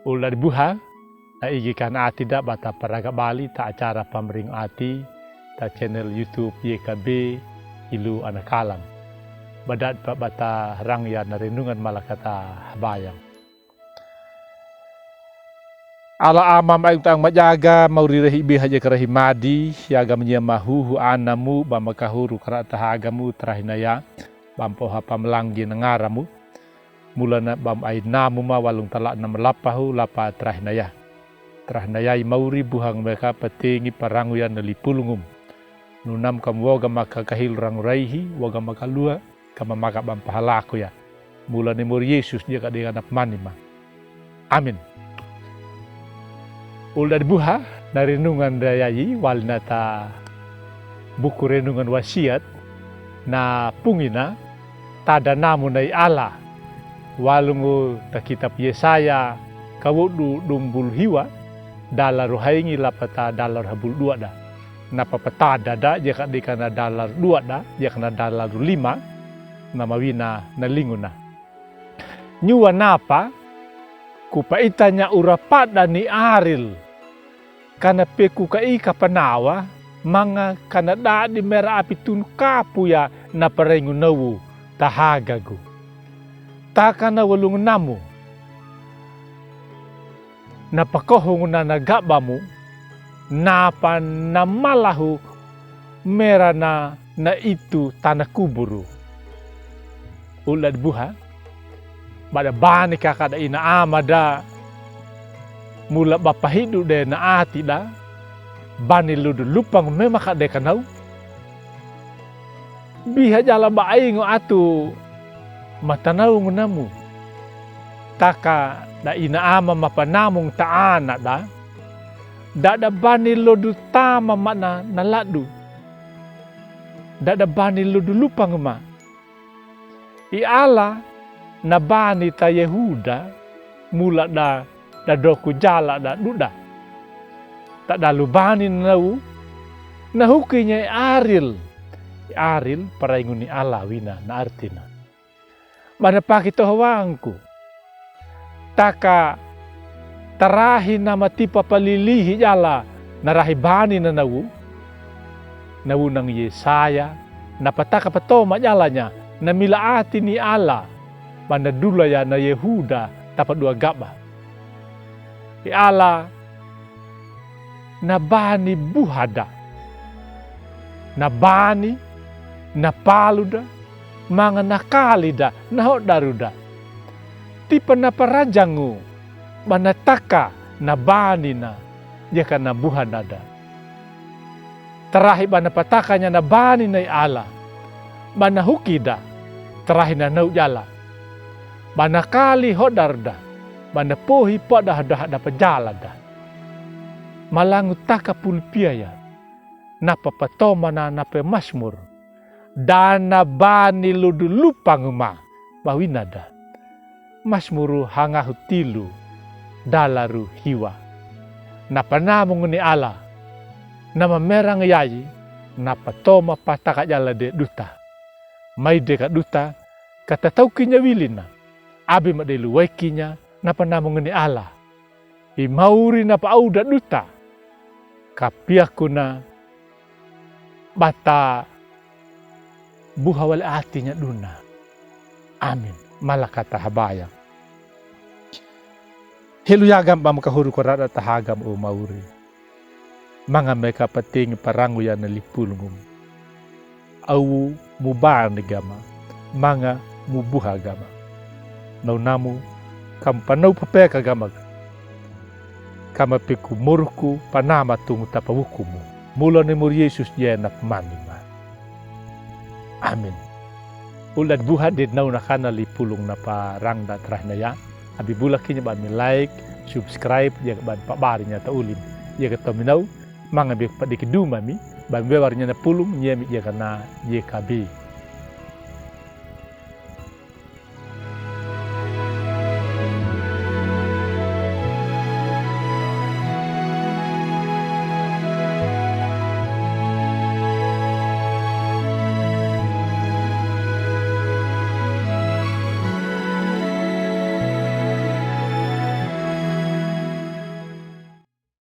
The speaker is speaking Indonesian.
Ular buha na igikan ati da bata paraga Bali ta acara pamering ati ta channel YouTube YKB Ilu Anakalam. Badat pa bata rangya na renungan malakata bayang. Ala amam ay tang majaga maurirahi bihaja karahimadi yaga menya mahuhu anamu bamakahuru karatahagamu terahinaya bampoha pamlanggi nangaramu mulana bam ay namu ma walung talak na malapahu lapa terahinaya mauri buhang mereka petingi paranguyan nalipulungum nunam kam woga maka kahil ranguraihi woga makalua kama maka bampahalaku ya mulane mur Yesus dia kadang anak manima. Amin. Ular buha dari renungan dayayi walnata buku renungan wasiat na pungina tada namu nai ala walungu ta kitab Yesaya kawudu dumbul hiwa dalar ruhaingi lapata dalar habul dua da napa patada da jaka dikana dalar dua da jaka dalar lima namawina na linguna nyuwa napa kupaitanya urapada ni aril kana peku kai kapanawa manga kana da di mera api tun kapu ya na parengu nawu tahagagu takana walung namu na pakohong na nagabamu napa namalahu mera na itu tanah kuburu ulad buha bada bani kakada ina amada mula bapa hidu de na ati da bani ludu lupang memaka de kanau biha jala ba aingo atu matanau ngunamu taka da ina ama mapanamung taana da bani ludu tama mana naladu da bani ludu lupang ma i ala na bani ta Yehuda mula da doku jala da duda tak dalu bani nau nahukinya aril parainguni ala wina na artina mana pakito hawangku taka tarahi nama tipa palilihi jala narahi bani na nau nang Yesaya napataka patoma jalanya na milaati ni ala mana dulaya na Yehuda tapat dua gabah ala nabani buhada nabani napaluda mga nakalida nahodaruda tipa naparajangu manataka nabani na jaka nabuhadada terahi banapatakanya nabani na ala manahukida terahi na naujala manakali hodarda mana pohi pada dah pejala dah malangu taka pulpiaya napa patoma na napa masmur dana bani ludu lupang ma bawina dah masmuru hangahu tilu dalaru hiwa napa namung ni ala nama merang yayi napa toma pataka jala de duta mai de duta kata taukinya wilina abi madelu waikinya napa namung ni ala imauri napa auda duta kapiakuna bata buhawal atinya duna amin malakata habaya helu yagam pamkahuru korada tahagam o mauri manga meka pating parangu ya nalipulungum au mubar negama manga mubuha gama namu kam panau papeka gamag kama piku murku panama tung tapawukumu mula ni mur Yesus dia na manima amin ulad buha din nau nakana lipulung na parang da trahnaya abi bulakinya ban mi like subscribe ya ban pabarinya ta ulim ya kataminaw mga bi padikiduma mi ban bewarnya na pulung nyemi ya kana YKB